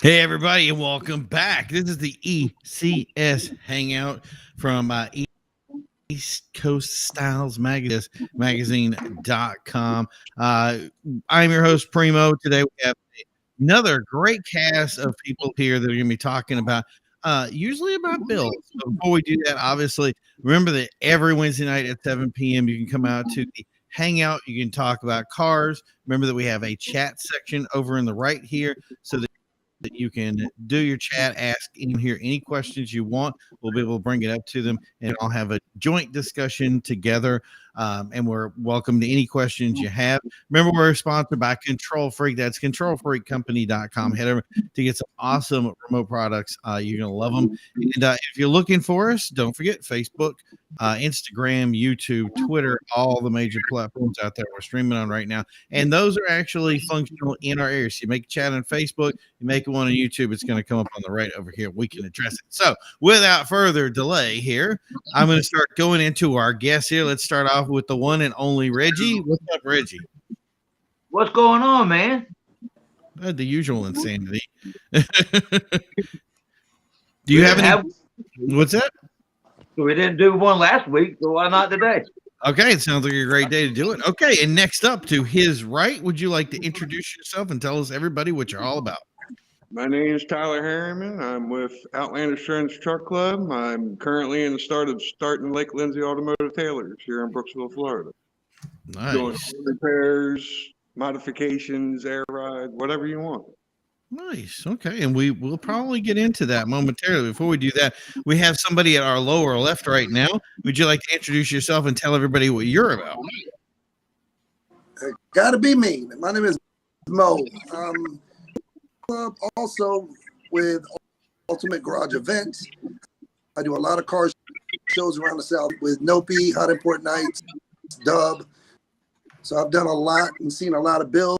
Hey, everybody, and welcome back. This is the ECS Hangout from East Coast Styles Magazine.com. I'm your host, Primo. Today we have another great cast of people here that are going to be talking about usually about bills. So before we do that, obviously, remember that every Wednesday night at 7 p.m. you can come out to the Hangout. You can talk about cars. Remember that we have a chat section over in the right here so that you can do your chat, ask in here any questions you want. We'll be able to bring it up to them, and I'll have a joint discussion together. And we're welcome to any questions you have. Remember, we're sponsored by Control Freak. That's controlfreakcompany.com. Head over to get some awesome remote products. You're going to love them. And if you're looking for us, don't forget Facebook, Instagram, YouTube, Twitter, all the major platforms out there we're streaming on right now. And those are actually functional in our area. So you make a chat on Facebook, you make one on YouTube, it's going to come up on the right over here. We can address it. So without further delay here, I'm going to start going into our guests here. Let's start off with the one and only Reggie. What's up, Reggie? What's going on, man? The usual insanity. Do you have any? What's that? We didn't do one last week, so why not today? Okay, it sounds like a great day to do it. Okay, and next up to his right, would you like to introduce yourself and tell us everybody what you're all about? My name is Tyler Harriman. I'm with Outland Assurance Truck Club. I'm currently in the start of starting Lake Lindsay Automotive Tailors here in Brooksville, Florida. Nice. Doing repairs, modifications, air ride, whatever you want. Nice. Okay, and we'll probably get into that momentarily. Before we do that, we have somebody at our lower left right now. Would you like to introduce yourself and tell everybody what you're about? Gotta be me. My name is Mo. Also with Ultimate Garage Events. I do a lot of car shows around the South with Nopi, Hot Import Nights, Dub. So I've done a lot and seen a lot of builds,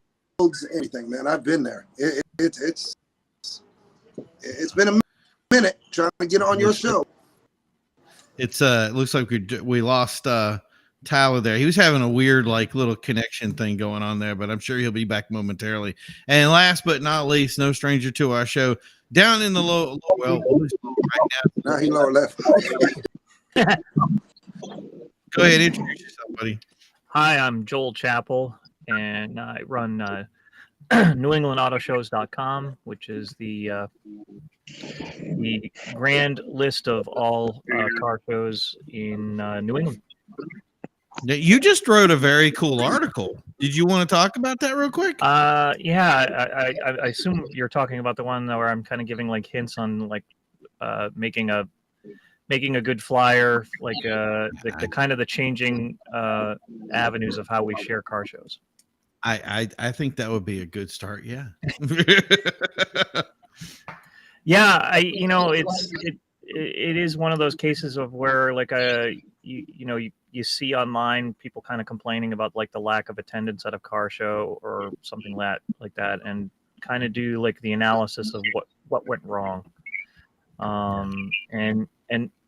anything, man. I've been there. It's been a minute trying to get on your show. It's it looks like we lost Tyler there. He was having a weird little connection thing going on there, but I'm sure he'll be back momentarily. And last but not least, no stranger to our show, down in the low right now. Now he lower left. Go ahead, introduce yourself, buddy. Hi, I'm Joel Chappell, and I run NewEnglandAutoShows.com, which is the grand list of all car shows in New England. Now, you just wrote a very cool article. Did you want to talk about that real quick? Yeah, I assume you're talking about the one where I'm kind of giving hints on making a good flyer, the kind of the changing avenues of how we share car shows. I think that would be a good start. Yeah. Yeah, it is one of those cases of where you see online people kind of complaining about the lack of attendance at a car show or something like that, and kind of do the analysis of what went wrong. And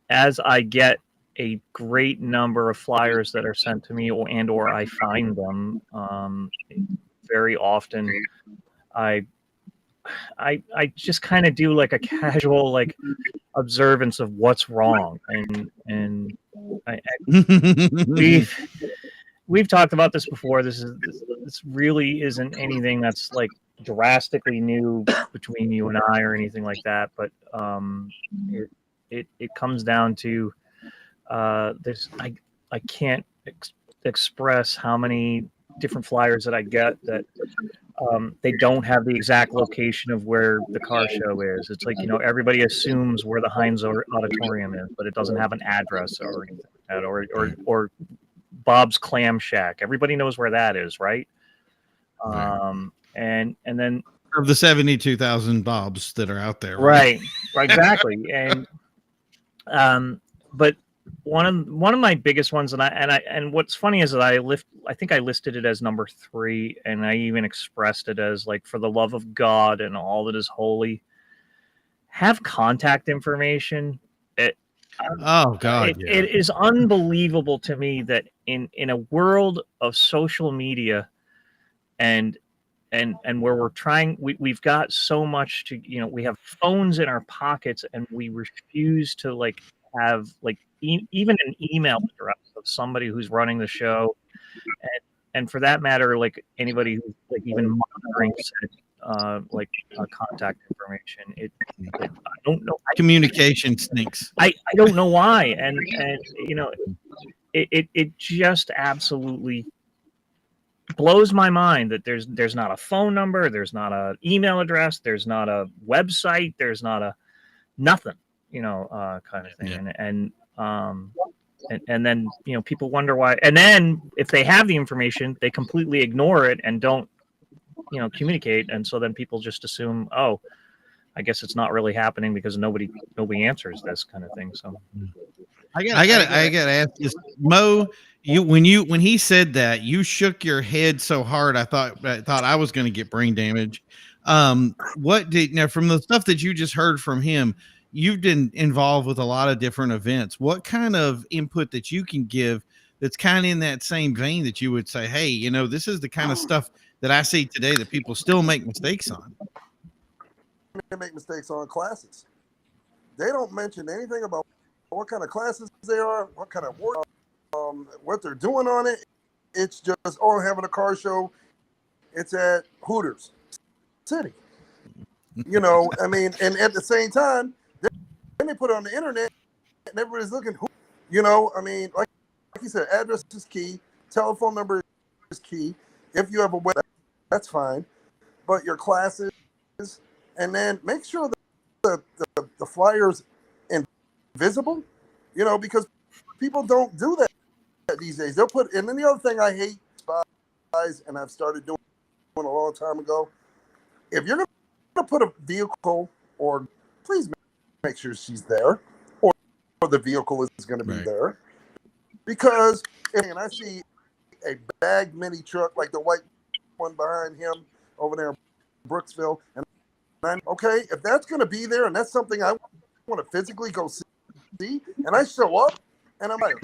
as I get a great number of flyers that are sent to me or I find them, very often I just kind of do a casual observance of what's wrong, and we've talked about this before. This really isn't anything that's drastically new between you and I or anything like that, but it comes down to this. I can't express how many different flyers that I get that they don't have the exact location of where the car show is. It's everybody assumes where the Heinz Auditorium is, but it doesn't have an address or anything like that, or Bob's Clam Shack. Everybody knows where that is, right? And then of the 72,000 Bobs that are out there, right? Exactly. And but one of my biggest ones, and what's funny is that I think I listed it as number 3, and I even expressed it as for the love of God and all that is holy, have contact information. It is unbelievable to me that in a world of social media and and where we're trying, we've got so much to, we have phones in our pockets, and we refuse to like have like even an email address of somebody who's running the show, and for that matter, like anybody who's like even monitoring contact information. I don't know. Communication stinks. I don't know why, and it just absolutely blows my mind that there's not a phone number, there's not an email address, there's not a website, there's not a nothing, kind of thing. Yeah. And then people wonder why, and then if they have the information, they completely ignore it and don't communicate, and so then people just assume, oh, I guess it's not really happening because nobody answers this kind of thing. So I got to ask this, Mo. When he said that, you shook your head so hard I thought I was going to get brain damage. Now from the stuff that you just heard from him, you've been involved with a lot of different events. What kind of input that you can give that's kind of in that same vein that you would say, hey, this is the kind of stuff that I see today that people still make mistakes on? They make mistakes on classes. They don't mention anything about what kind of classes they are, what kind of work, what they're doing on it. It's just, having a car show. It's at Hooters City. And at the same time, then they put it on the internet and everybody's looking, like you said, address is key, telephone number is key. If you have a web, that's fine. But your classes, and then make sure that the flyer's invisible, because people don't do that these days. They'll put, and then the other thing I hate, spies, and I've started doing a long time ago, if you're going to put a vehicle, or please make sure she's there, or the vehicle is going to be there. Because, and I see a bag mini truck, like the white one behind him over there in Brooksville, and I'm okay, if that's going to be there and that's something I want to physically go see, and I show up and I'm like,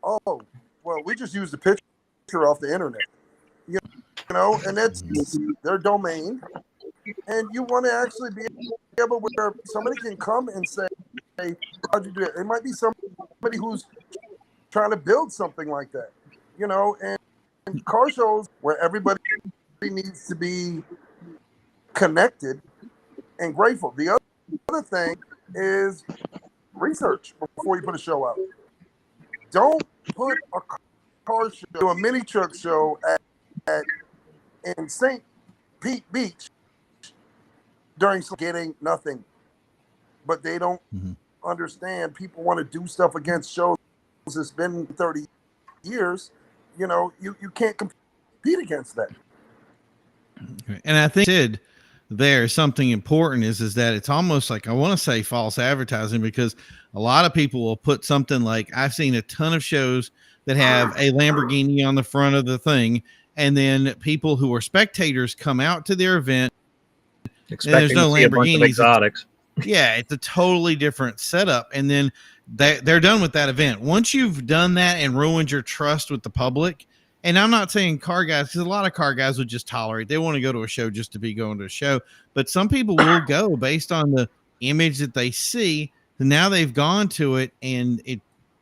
oh, well, we just used a picture off the internet, and that's their domain, and you want to actually be able where somebody can come and say, hey, how'd you do it? It might be somebody who's trying to build something like that, and car shows where everybody needs to be connected and grateful. The other thing is research before you put a show out. Don't put a car show, a mini truck show in St. Pete Beach during getting nothing. But they don't understand. People want to do stuff against shows. It's been 30 years. You can't compete against that. And I think Sid, there's something important is that it's almost like, I want to say false advertising, because a lot of people will put something like, I've seen a ton of shows that have a Lamborghini on the front of the thing, and then people who are spectators come out to their event expecting there's no to see a bunch of Lamborghinis. exotics. It's a totally different setup, and then they're done with that event. Once you've done that and ruined your trust with the public, and I'm not saying car guys, because a lot of car guys would just tolerate. They want to go to a show just to be going to a show. But some people will go based on the image that they see. And now they've gone to it, and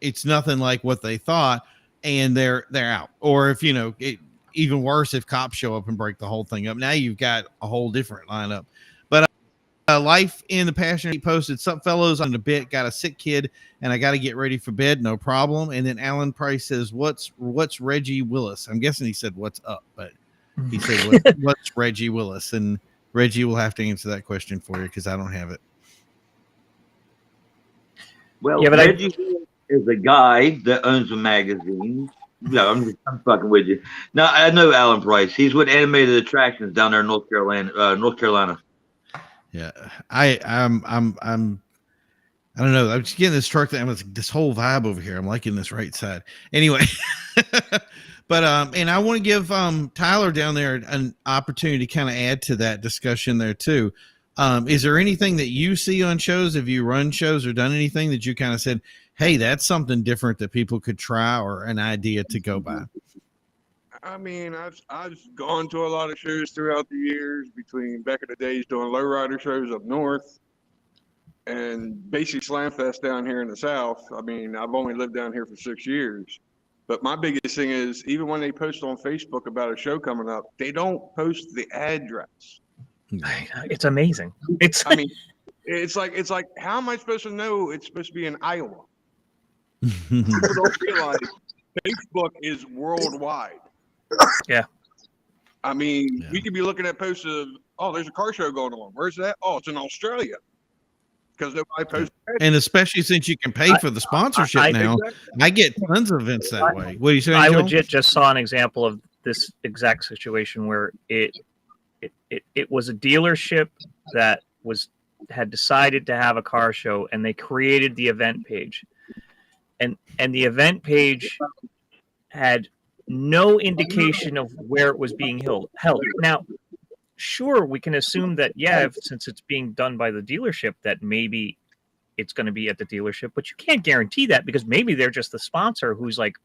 it's nothing like what they thought, and they're out. Or if even worse, if cops show up and break the whole thing up. Now you've got a whole different lineup. But Life in the Passion, he posted, "Sup fellows, on a bit, got a sick kid and I got to get ready for bed, no problem." And then Alan Price says, what's Reggie Willis? I'm guessing he said what's up, but he said what's Reggie Willis? And Reggie will have to answer that question for you, because I don't have it. Well, yeah, but Reggie is a guy that owns a magazine. No, I'm fucking with you. Now I know Alan Price. He's with Animated Attractions down there in North Carolina. Yeah, I don't know. I'm just getting this truck that I'm this whole vibe over here. I'm liking this right side. Anyway, but and I want to give Tyler down there an opportunity to kind of add to that discussion there too. Is there anything that you see on shows? Have you run shows or done anything that you kind of said, hey, that's something different that people could try, or an idea to go by? I mean, I've gone to a lot of shows throughout the years, between back in the days doing lowrider shows up north and basic slam fest down here in the south. I mean, I've only lived down here for 6 years. But my biggest thing is, even when they post on Facebook about a show coming up, they don't post the address. It's amazing. It's I mean, it's like how am I supposed to know it's supposed to be in Iowa? People don't realize Facebook is worldwide. Yeah. I mean, we could be looking at posts of, oh, there's a car show going on. Where's that? Oh, it's in Australia. Because nobody posts. And especially since you can pay for the sponsorship now, I get tons of events that way. What are you saying, I Joel? legit just saw an example of this exact situation where it was a dealership that had decided to have a car show, and they created the event page, and the event page had no indication of where it was being held. Now, sure, we can assume that, since it's being done by the dealership, that maybe it's going to be at the dealership, but you can't guarantee that, because maybe they're just the sponsor who's like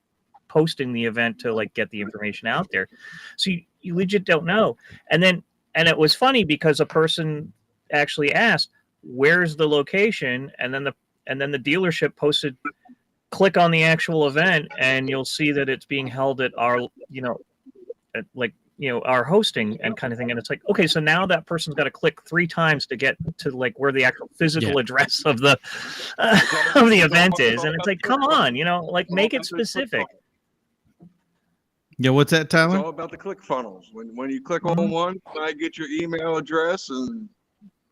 posting the event to like get the information out there. So you legit don't know. And it was funny because a person actually asked, where's the location? And then the dealership posted, click on the actual event and you'll see that it's being held at our, our hosting and kind of thing. And it's like, okay, so now that person's got to click 3 times to get to like where the actual physical address of the event is. And it's like, come on, like make it specific. Yeah, what's that, Tyler? It's all about the click funnels. When you click on one, I get your email address, and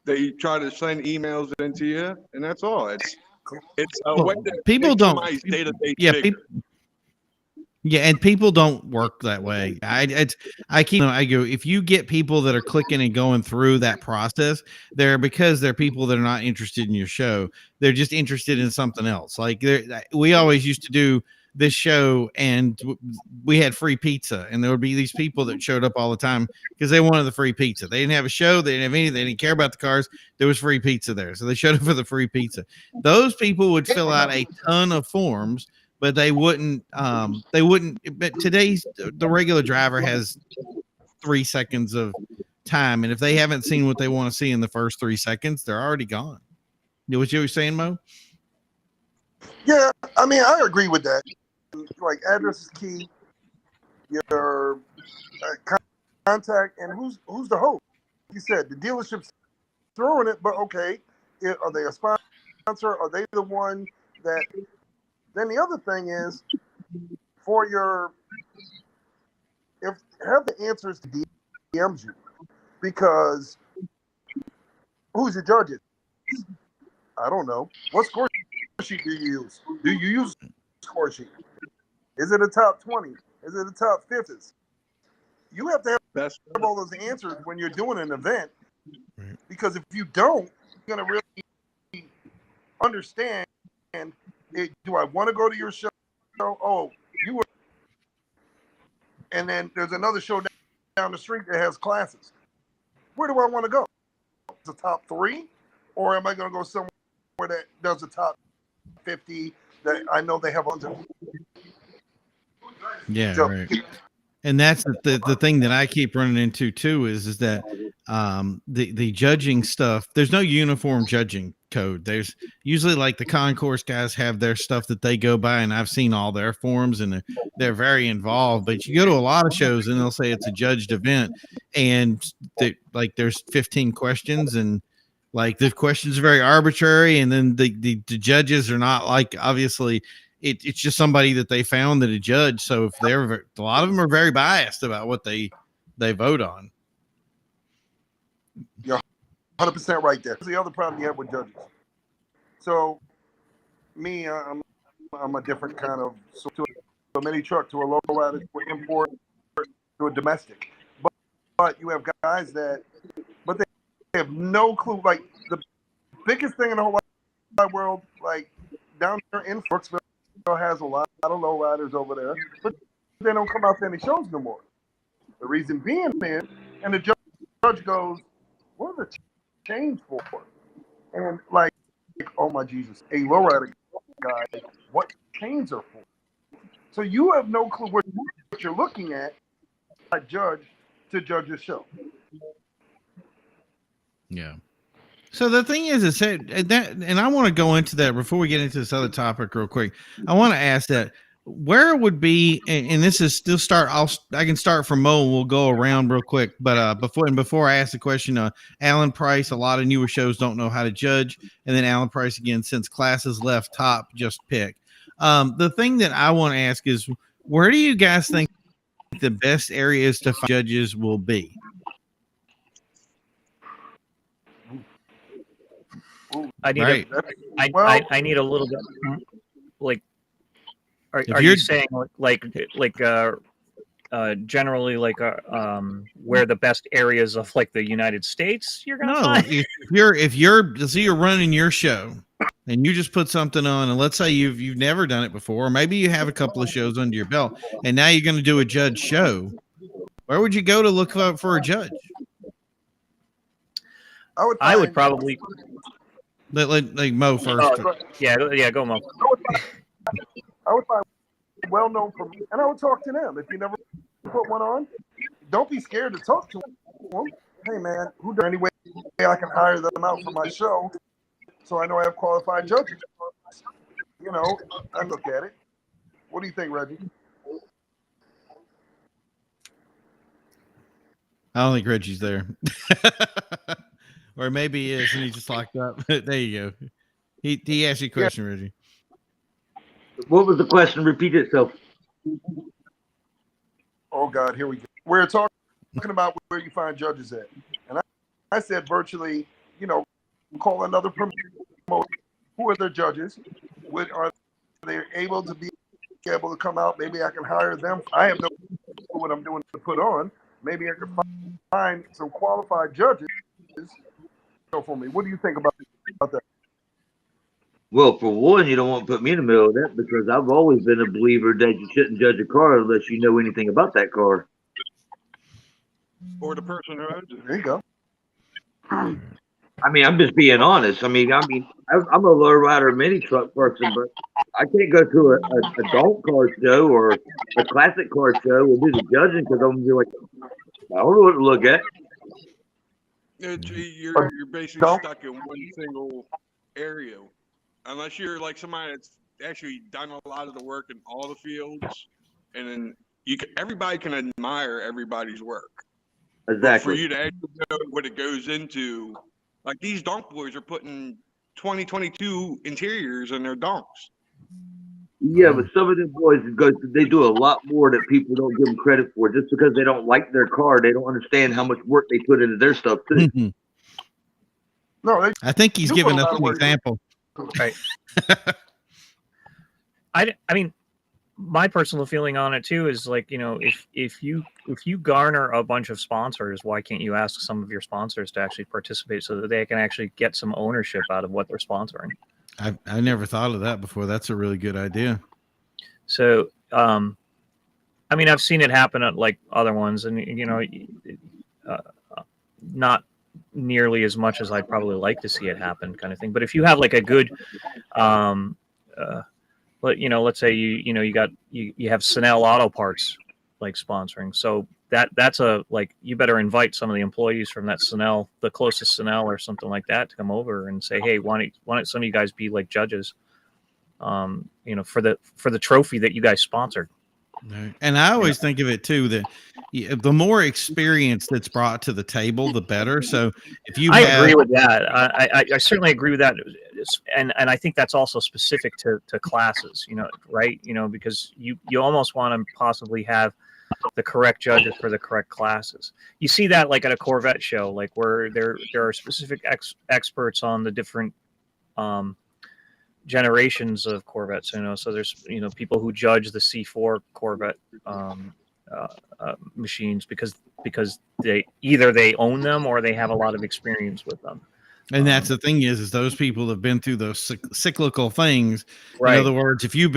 they try to send emails into you, and that's all. It's a way to people don't database. And people don't work that way. I go, if you get people that are clicking and going through that process, because they're people that are not interested in your show. They're just interested in something else. Like we always used to do this show, and we had free pizza, and there would be these people that showed up all the time because they wanted the free pizza. They didn't have a show, they didn't have anything, they didn't care about the cars. There was free pizza there, so they showed up for the free pizza. Those people would fill out a ton of forms, but they wouldn't. But today's the regular driver has 3 seconds of time, and if they haven't seen what they want to see in the first 3 seconds, they're already gone. You know what you were saying, Mo? Yeah, I mean, I agree with that. Like, address is key. Your contact, and who's the host? You said the dealership's throwing it, but okay, are they a sponsor? Are they the one that? Then the other thing is, have the answers to DMs you, because who's your judges? I don't know. What score sheet do you use? Do you use score sheet? Is it a top 20? Is it a top 50s? You have to have all those answers when you're doing an event, because if you don't, you're going to really understand, do I want to go to your show? Oh, you were. And then there's another show down the street that has classes. Where do I want to go? The top 3? Or am I going to go somewhere that does the top 50 that I know they have under? Yeah, right. And that's the thing that I keep running into too is that the judging stuff, there's no uniform judging code. There's usually, like, the concourse guys have their stuff that they go by, and I've seen all their forms, and they're very involved. But you go to a lot of shows and they'll say it's a judged event, and there's 15 questions, and like the questions are very arbitrary, and then the judges are not, like, obviously it's just somebody that they found that a judge. So if a lot of them are very biased about what they vote on. You're 100% right there. That's the other problem you have with judges. So me, I'm a different kind of, to a mini truck, to a low rider, to an import, to a domestic. But you have guys but they have no clue. Like, the biggest thing in the whole wide world, like down there in Brooksville, has a lot of low riders over there, but they don't come out to any shows no more. The reason being is, and the judge goes, what are the chains for? And like, oh my Jesus, a lowrider guy, what chains are for? So you have no clue what you're looking at, judge to judge your show. Yeah. So the thing is that, and I want to go into that before we get into this other topic real quick. I want to ask that where would be, and this is still I can start from Mo and we'll go around real quick. But before I ask the question, Alan Price, a lot of newer shows don't know how to judge. And then Alan Price again, since classes left top, just pick. The thing that I want to ask is, where do you guys think the best areas to find judges will be? I need I need a little bit like. Are you saying generally where the best areas of like the United States you're gonna find? if you're running your show and you just put something on, and let's say you've never done it before, or maybe you have a couple of shows under your belt, and now you're going to do a judge show, where would you go to look for a judge? I would probably like Mo first. Go Mo. I would find well known for me, and I would talk to them. If you never put one on, don't be scared to talk to them. Hey man, who there any way I can hire them out for my show, so I know I have qualified judges. You know, I look at it. What do you think, Reggie? I don't think Reggie's there. Or maybe he is and he's just locked up. There you go. He asked you a question, Reggie. What was the question? Repeat itself. Oh God, here we go. We're talking about where you find judges at. And I said virtually, call another promoter. Who are their judges? Are they able to come out? Maybe I can hire them. I have no clue what I'm doing to put on. Maybe I can find some qualified judges for me. What do you think about that? Well, for one, you don't want to put me in the middle of that because I've always been a believer that you shouldn't judge a car unless you know anything about that car. Or the person who owns it. There you go. I mean, I'm just being honest. I'm a low rider mini truck person, but I can't go to a donk car show or a classic car show and do the judging because I'm going to be like, I don't know what to look at. You're basically stuck in one single area. Unless you're like somebody that's actually done a lot of the work in all the fields, and then everybody can admire everybody's work. Exactly. But for you to actually know what it goes into, like these donk boys are putting 2022 interiors in their donks. Yeah, but some of them boys they do a lot more that people don't give them credit for. Just because they don't like their car, they don't understand how much work they put into their stuff too. No, I think he's giving us an example. Right. I mean, my personal feeling on it too is like, if you garner a bunch of sponsors, why can't you ask some of your sponsors to actually participate so that they can actually get some ownership out of what they're sponsoring? I never thought of that before. That's a really good idea. So, I mean, I've seen it happen at like other ones, and not nearly as much as I'd probably like to see it happen, kind of thing. But if you have like a good, let's say you have Snell Auto Parts like sponsoring, so that's you better invite some of the employees from that Snell, the closest Snell or something like that, to come over and say, hey, why don't some of you guys be like judges, for the trophy that you guys sponsored. And I always think of it too that the more experience that's brought to the table, the better. So if you agree with that. I certainly agree with that, and I think that's also specific to classes. Right? Because you almost want to possibly have the correct judges for the correct classes. You see that like at a Corvette show, like where there are specific experts on the different generations of Corvettes, so there's people who judge the C4 Corvette machines because they own them or they have a lot of experience with them. And that's the thing is those people have been through those cyclical things. Right. In other words, if you're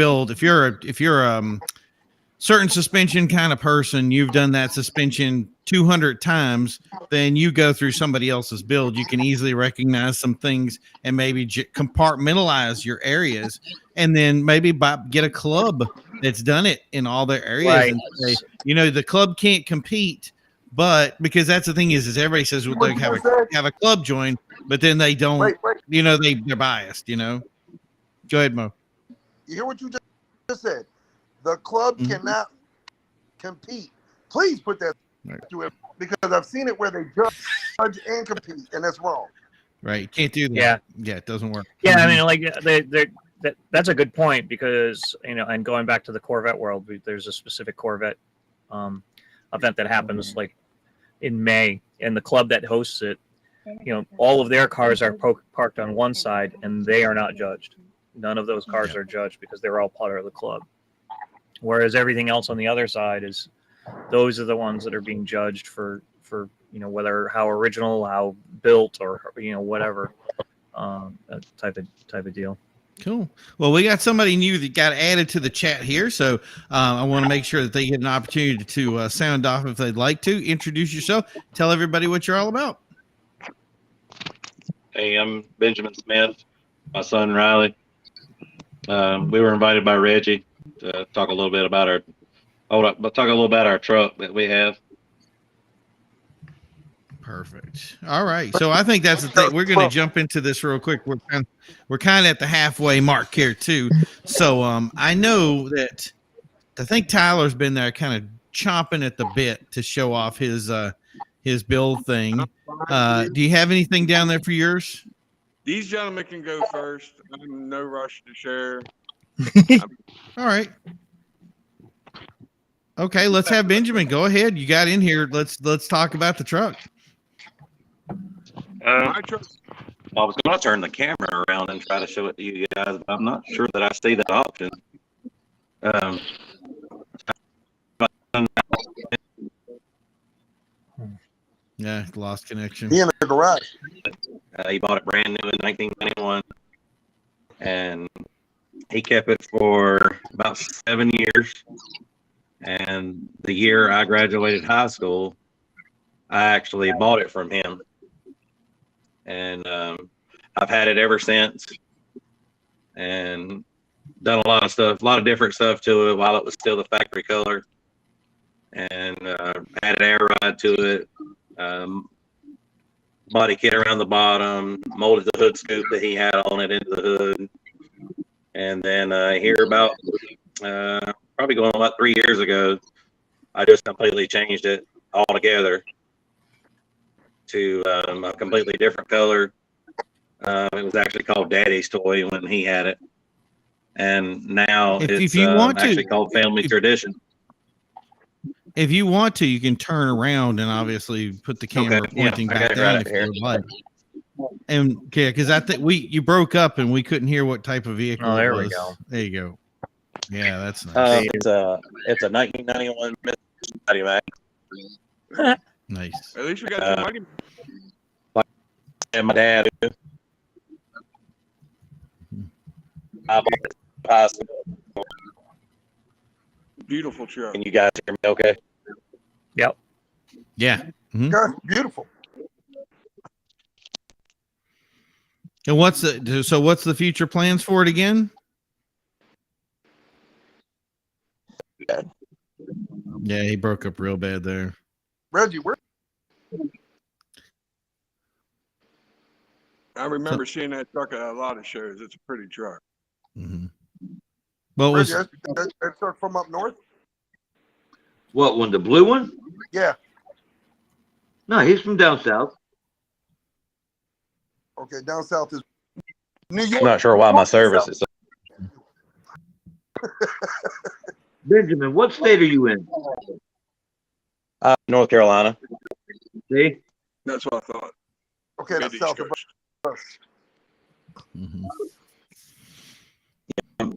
certain suspension kind of person, you've done that suspension 200 times, then you go through somebody else's build, you can easily recognize some things and maybe compartmentalize your areas, and then maybe get a club that's done it in all their areas, Right. and say, the club can't compete, but because that's the thing is everybody says, well, they have a club join, but then they don't, Wait. they're biased, Go ahead, Mo. You hear what you just said? The club cannot compete. Please put that to it, because I've seen it where they judge and compete, and that's wrong. Right. Can't do that. Yeah, it doesn't work. Yeah, I mean, like that's a good point, because and going back to the Corvette world, there's a specific Corvette event that happens like in May, and the club that hosts it, all of their cars are parked on one side, and they are not judged. None of those cars are judged because they're all part of the club. Whereas everything else on the other side those are the ones that are being judged for whether how original, how built, or whatever type of deal. Cool. Well, we got somebody new that got added to the chat here, so I want to make sure that they get an opportunity to sound off if they'd like to. Introduce yourself. Tell everybody what you're all about. Hey, I'm Benjamin Smith. My son Riley. We were invited by Reggie to talk a little bit about our truck that we have. Perfect. All right. So I think that's the thing. We're going to jump into this real quick. We're kind of at the halfway mark here too. So I know that I think Tyler's been there kind of chomping at the bit to show off his build thing. Do you have anything down there for yours? These gentlemen can go first. I'm in no rush to share. All right. Okay, let's have Benjamin. Go ahead. You got in here. Let's talk about the truck. My truck. I was going to turn the camera around and try to show it to you guys, but I'm not sure that I see that option. Yeah, lost connection. He in the garage. He bought it brand new in 1991, and he kept it for about 7 years. And the year I graduated high school, I actually bought it from him. And I've had it ever since, and done a lot of stuff, a lot of different stuff to it while it was still the factory color, and added air ride to it, body kit around the bottom, molded the hood scoop that he had on it into the hood. And then here about probably going about 3 years ago, I just completely changed it altogether to a completely different color. It was actually called Daddy's Toy when he had it, and now it's actually called Family Tradition. If you want to, you can turn around and obviously put the camera pointing back down if you would like. And because I think you broke up and we couldn't hear what type of vehicle. Oh, there it was. we go. There you go. Yeah, that's nice. It's a 1991 Mitsubishi Max. Nice. At least we got some money. And my dad. I bought it in high school. Beautiful truck. Can you guys hear me okay? Yep. Yeah. Mm-hmm. God, beautiful. And what's the future plans for it again? Yeah, he broke up real bad there. Reggie, where? I remember seeing that truck at a lot of shows. It's a pretty truck. Mm-hmm. Well, Reggie, that truck from up north? What one? The blue one? Yeah. No, he's from down south. Okay, down south is New York. I'm not sure why my service is. Benjamin, what state are you in? North Carolina. See? That's what I thought. Okay, that's south of us. Mm-hmm.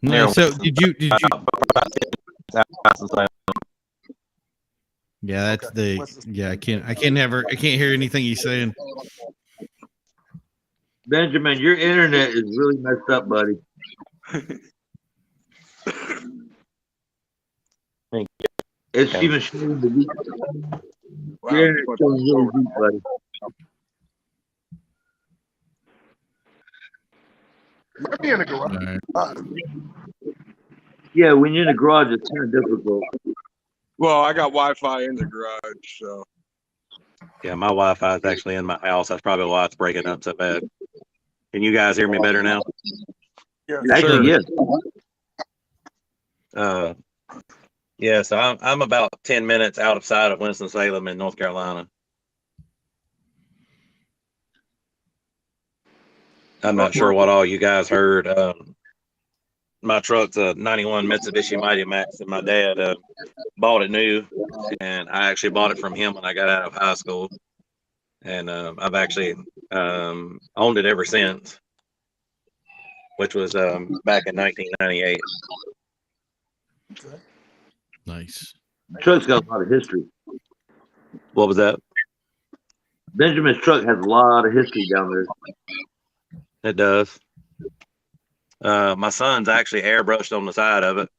No, so did you? Yeah, that's Okay. I can't hear anything he's saying. Benjamin, your internet is really messed up, buddy. It's Yeah. even showing the week. Wow. Your internet's showing really weak, buddy. Might be in the garage. All right. Yeah, when you're in the garage, it's kind of difficult. Well, I got Wi-Fi in the garage, so Yeah, my Wi-Fi is actually in my house. That's probably why it's breaking up so bad. Can you guys hear me better now? Yeah. Actually, yes. Yeah, so I'm about 10 minutes outside of Winston-Salem in North Carolina. I'm not sure what all you guys heard. My truck's a 91 Mitsubishi Mighty Max, and my dad bought it new, and I actually bought it from him when I got out of high school. And I've actually owned it ever since, which was back in 1998. Nice. Truck's got a lot of history. What was that? Benjamin's truck has a lot of history down there. It does. My son's actually airbrushed on the side of it.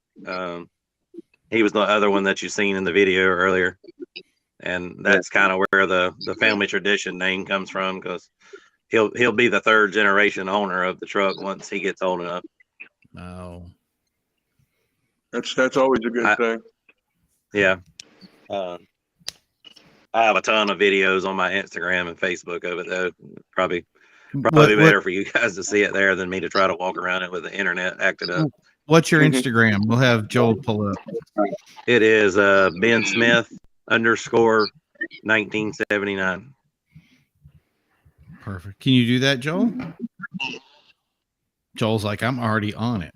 He was the other one that you seen in the video earlier. And that's kind of where the family tradition name comes from, because he'll be the third generation owner of the truck once he gets old enough. Oh. that's always a good thing. Yeah. I have a ton of videos on my Instagram and Facebook of it, though. Probably better for you guys to see it there than me to try to walk around it with the internet acted up. What's your Instagram? We'll have Joel pull up. It is Ben Smith _1979. Perfect. Can you do that, Joel? Joel's like, I'm already on it.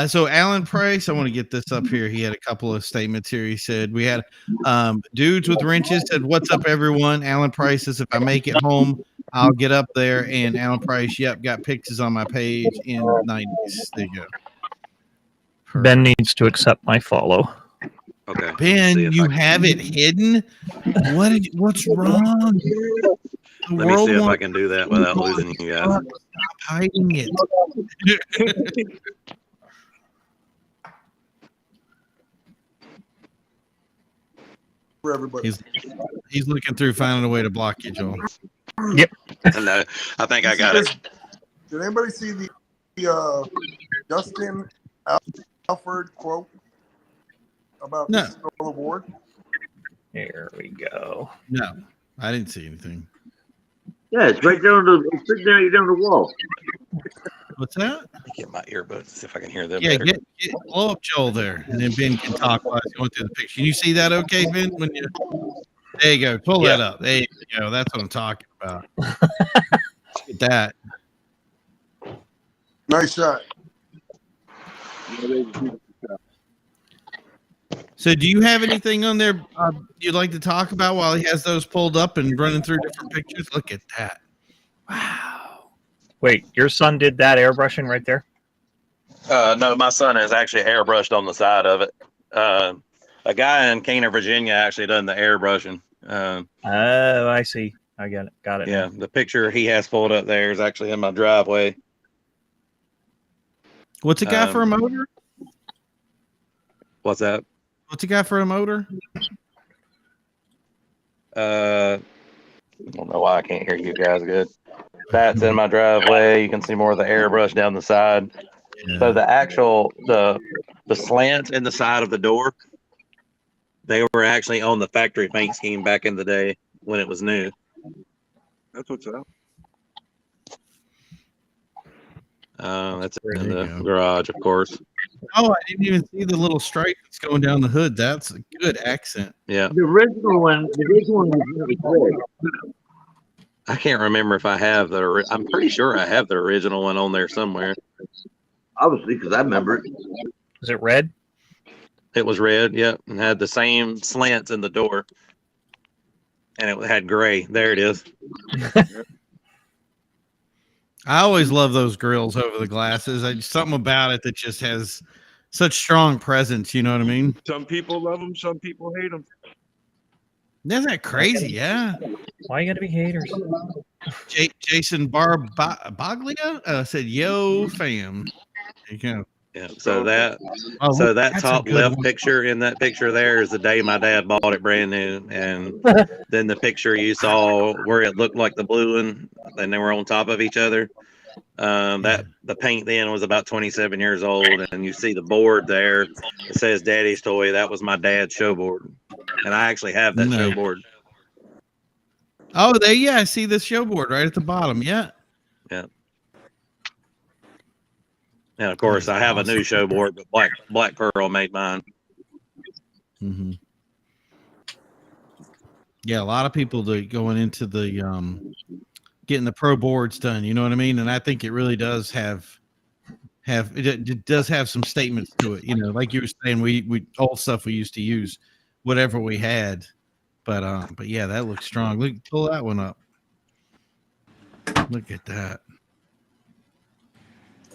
So Alan Price, I want to get this up here. He had a couple of statements here. He said, we had dudes with wrenches said, what's up, everyone? Alan Price says, if I make it home, I'll get up there. And Alan Price, yep, got pictures on my page in the 90s. There you go. Perfect. Ben needs to accept my follow. Okay. Ben, you have it hidden? What's wrong? Let me see if I can do that without losing you guys. Stop hiding it. For everybody. He's looking through, finding a way to block you, Joel. Yep. No, I think I got it. Did anybody see the Justin Alford quote about No. the Snow Award? Here we go. No, I didn't see anything. Yeah, it's right down the wall. What's that? Let me get my earbuds, see if I can hear them Yeah, better. get blow up Joel there, and then Ben can talk while he's going through the picture. Can you see that okay, Ben? There you go. Pull that up. There you go. That's what I'm talking about. Get that. Nice shot. So do you have anything on there you'd like to talk about while he has those pulled up and running through different pictures? Look at that. Wow. Wait, your son did that airbrushing right there? No, my son has actually airbrushed on the side of it. A guy in Caner, Virginia actually done the airbrushing. Oh, I see. I got it. Got it. Yeah, the picture he has pulled up there is actually in my driveway. What's a guy for a motor? What's that? What's a guy for a motor? I don't know why I can't hear you guys good. That's in my driveway. You can see more of the airbrush down the side. Yeah. So the actual the slants in the side of the door, they were actually on the factory paint scheme back in the day when it was new. That's what's up. That's There in you the go. garage, of course. Oh, I didn't even see the little stripe that's going down the hood. That's a good accent. Yeah, The original one was really red. I can't remember if I have the. I'm pretty sure I have the original one on there somewhere. Obviously, because I remember it. Is it red? It was red, yep, and had the same slants in the door, and it had gray. There it is. I always love those grills over the glasses. Something about it that just has such strong presence. You know what I mean? Some people love them, some people hate them. Isn't that crazy? Yeah. Why you gotta be haters? Jason Barbaglia said, "Yo, fam." There you go. Yeah. So that Oh, so that that's a top good left one. picture in that picture there is the day my dad bought it brand new, and then the picture you saw where it looked like the blue one, and they were on top of each other. That the paint then was about 27 years old, and you see the board there. It says "Daddy's toy." That was my dad's show board, and I actually have that show Nice. board. Oh, there, yeah, I see the show board right at the bottom. Yeah. Yeah. And of course, I have a new show board, but Black Pearl made mine. Mm-hmm. Yeah, a lot of people going into the getting the pro boards done. You know what I mean? And I think it really does have it does have some statements to it. You know, like you were saying, we old stuff we used to use, whatever we had. But yeah, that looks strong. Look, pull that one up. Look at that.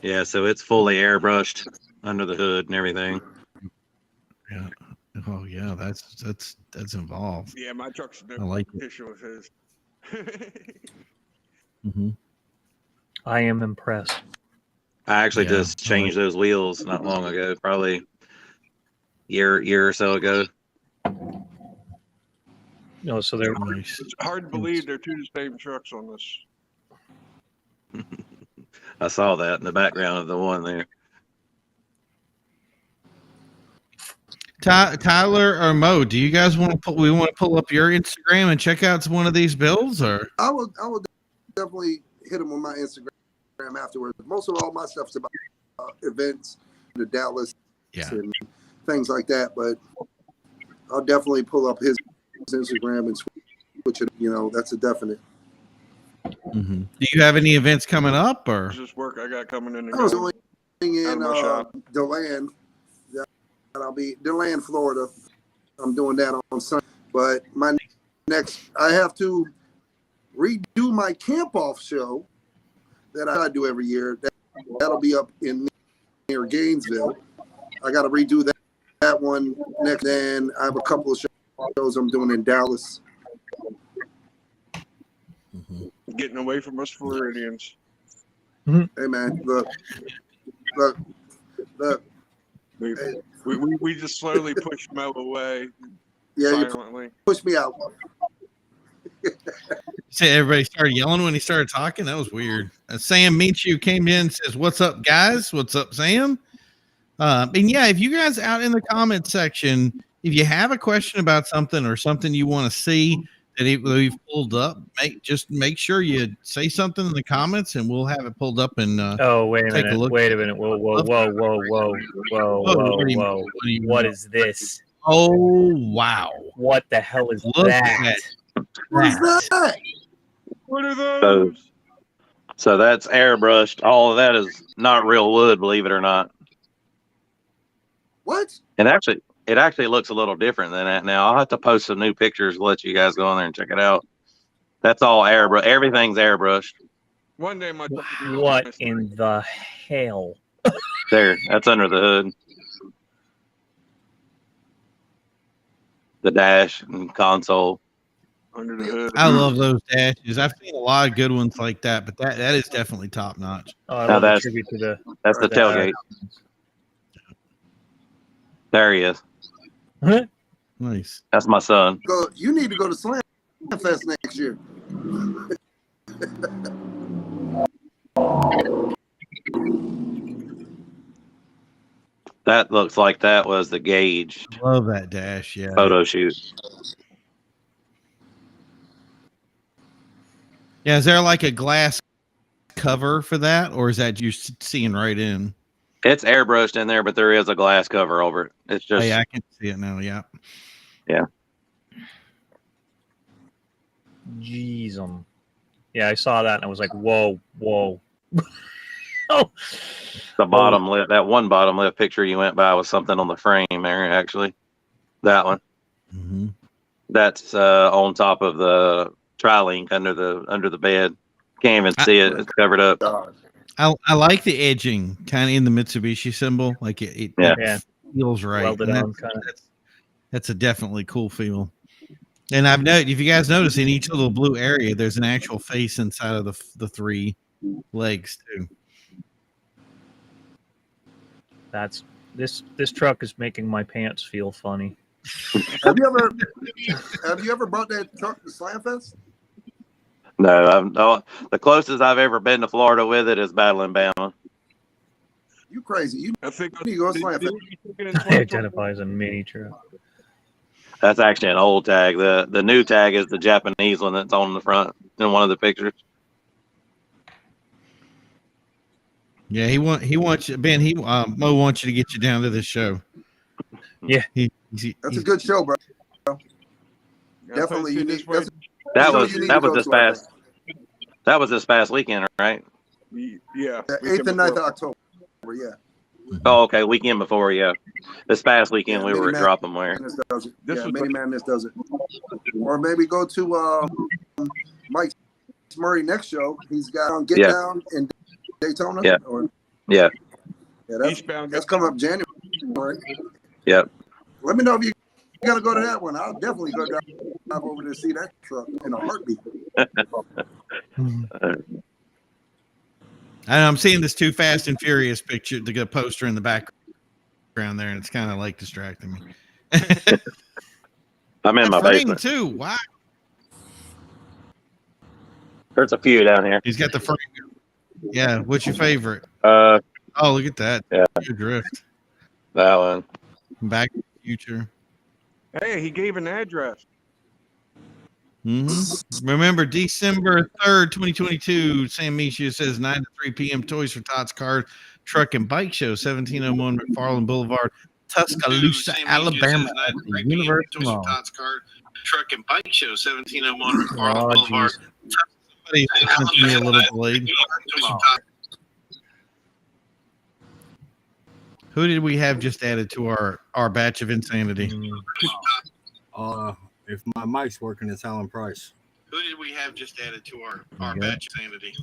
Yeah, so it's fully airbrushed under the hood and everything. Yeah. Oh yeah, that's involved. Yeah, my truck's a I like it. competition with his. Mm-hmm. I am impressed. I actually Yeah, just changed those wheels not long ago, probably year or so ago. No, so they're Nice. It's hard to believe they're two the same trucks on this. I saw that in the background of the one there. Tyler or Mo, do you guys want to pull up your Instagram and check out one of these builds, or I will definitely hit him on my Instagram afterwards. Most of all my stuff's about events, the Dallas, and things like that. But I'll definitely pull up his Instagram and switch it. You know, that's a definite. Mm-hmm. Do you have any events coming up, or It's just work I got coming in. I was doing in Out of my shop. DeLand. I'll be DeLand, Florida. I'm doing that on Sunday. But my next, I have to redo my camp off show that I do every year. That'll be up in near Gainesville. I got to redo that one next. Then I have a couple of shows I'm doing in Dallas. Getting away from us Floridians. Hey man, look. We just slowly push Mo away. Yeah, silently. you push me out. say everybody started yelling when he started talking? That was weird. Sam Minshew came in and says, "What's up, guys? What's up, Sam?" And yeah, if you guys out in the comment section, if you have a question about something or something you want to see that we've pulled up, make sure you say something in the comments, and we'll have it pulled up and Oh, wait a take minute. a look. Wait a minute. Whoa. What is this? Oh wow! What the hell is Look that? What is that? What are those? So that's airbrushed. All of that is not real wood, believe it or not. What? And it actually looks a little different than that now. I'll have to post some new pictures to let you guys go in there and check it out. That's all airbrush. Everything's airbrushed. One day my What in the hell? There, that's under the hood. The dash and console. under the hood. I love those dashes. I've seen a lot of good ones like that, but that is definitely top notch. Oh, I Now love the that's- tribute to the. That's the tailgate. There he is. Nice. That's my son. You need to go to Slam Fest next year. That looks like that was the Gauge Love that dash. Yeah. photo shoot. Yeah. Is there like a glass cover for that, or is that you seeing right in? It's airbrushed in there, but there is a glass cover over it. It's just Oh, yeah, I can see it now. Yeah. Jeez, yeah, I saw that and I was like, whoa. Oh, the bottom left. That one bottom left picture you went by was something on the frame there, actually. That one. Mm-hmm. That's on top of the tri-link under the bed. Can't even see it. It's covered up. I like the edging kind of in the Mitsubishi symbol. Like it yeah. feels right. Welded And on kind of. that's a definitely cool feel. And I've noticed, if you guys notice, in each little blue area, there's an actual face inside of the three legs too. That's this truck is making my pants feel funny. Have you ever brought that truck to Slam Fest? No, the closest I've ever been to Florida with it is Battle Bama. You crazy? You I think need to go Slam Fest. I identify as a mini truck. That's actually an old tag. The new tag is the Japanese one that's on the front in one of the pictures. Yeah, he wants you, Ben. Mo wants you to get you down to this show. Yeah, That's a good show, bro. Definitely unique. That's That show was you need that to was go this to, I past. That was this past weekend, right? Yeah. The 8th and 9th of October. Yeah. Oh, okay. Weekend before, yeah. This past weekend Yeah, we were at Mini Drop 'em Where. Madness does it. This Yeah, was- Mini Madness does it. Or maybe go to Mike Murray next show. He's got on Get Yeah. Down in Daytona. Yeah. Or, Yeah. yeah, that's Eastbound. coming up January. Yep. Let me know if you gotta go to that one. I'll definitely go drive over to see that truck in a heartbeat. And I'm seeing this Too Fast and Furious picture, the poster in the background there, and it's kind of like distracting me. I'm in my Frame basement. too. Wow. There's a few down here. He's got the frame. Yeah. What's your favorite? Uh, Oh, look at that. Yeah. Good drift. that one. Back to the Future. Hey, he gave an address. Remember, December 3rd, 2022, Sam Misha says 9 to 3 p.m. Toys for Tots Cars Truck and Bike Show, 1701 McFarland Boulevard, Tuscaloosa, Alabama. At the University Mall. Truck and Bike Show, 1701 Oh, Boulevard. Somebody's listening to me a little delayed. Who did we have just added to our batch of insanity? If my mic's working, it's Alan Price. Who did we have just added to our batch of insanity?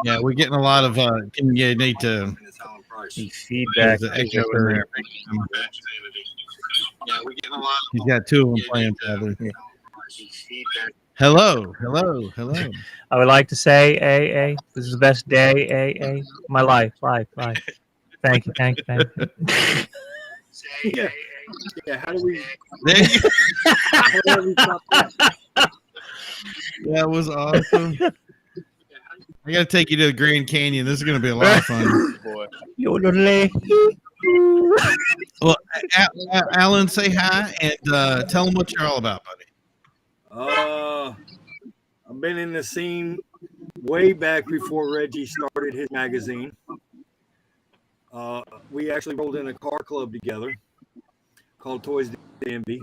Yeah, we're getting a lot of you need to It's Alan Price. The feedback. there's an echo in there. Yeah, we're getting a lot He's got two of them playing together. Hello. I would like to say, AA, this is the best day, AA, my life. Thank you. Yeah, how do we? There you go. How do we stop that? That was awesome. I got to take you to the Grand Canyon. This is going to be a lot of fun. Well, Alan, say hi and tell them what you're all about, buddy. I've been in the scene way back before Reggie started his magazine. We actually rolled in a car club together called Toys DMV.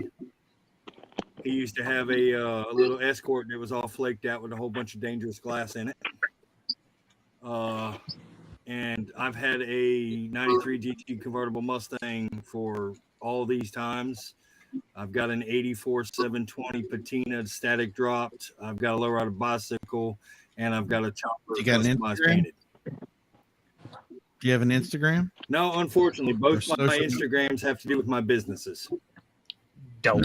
He used to have a little Escort that was all flaked out with a whole bunch of dangerous glass in it. And I've had a 93 GT convertible Mustang for all these times. I've got an 84 720 patina static dropped. I've got a lowrider bicycle, and I've got a chopper. You got an Instagram? Painted. Do you have an Instagram? No, unfortunately, both Or my social- Instagrams have to do with my businesses. Dope.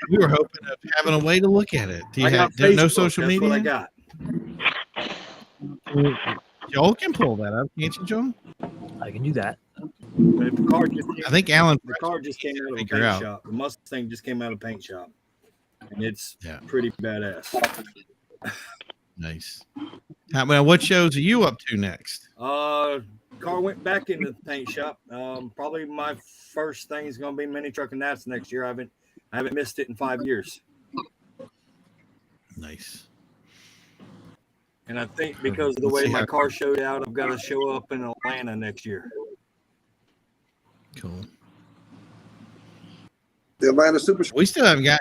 We were hoping of having a way to look at it. Do you I have got no Facebook, social that's media? what I got. Joel can pull that up, can't you, Joel? I can do that. But the car just I think Alan. the car just came out of a Figure paint out. shop. The Mustang just came out of a paint shop, and it's Yeah. pretty badass. Nice. Well, what shows are you up to next? Car went back into the paint shop. Probably my first thing is going to be Mini Truck and Nats next year. I haven't missed it in 5 years. Nice. And I think because of the Let's way see my how- car showed out, I've got to show up in Atlanta next year. Cool. The Atlanta Super Show. We still haven't got.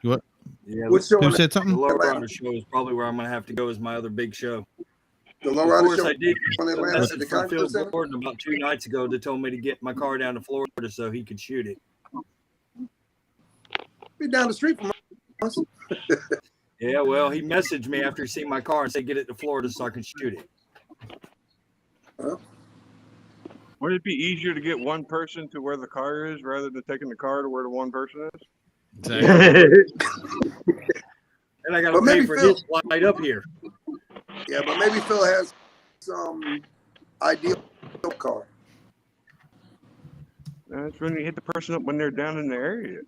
What? Yeah, What show? Who said the something? Lowrider show is probably where I'm going to have to go as my other big show. The Of Lowrider course, Show I did. on Atlanta at the From Phil conference center. Gordon about 2 nights ago that told me to get my car down to Florida so he could shoot it. Be down the street from us. Yeah, well, he messaged me after he seen my car and said, get it to Florida so I can shoot it. Would it be easier to get one person to where the car is rather than taking the car to where the one person is? Exactly. And I got But to pay maybe for Phil- his flight up here. Yeah, but maybe Phil has some ideal car. That's when you hit the person up when they're down in the area.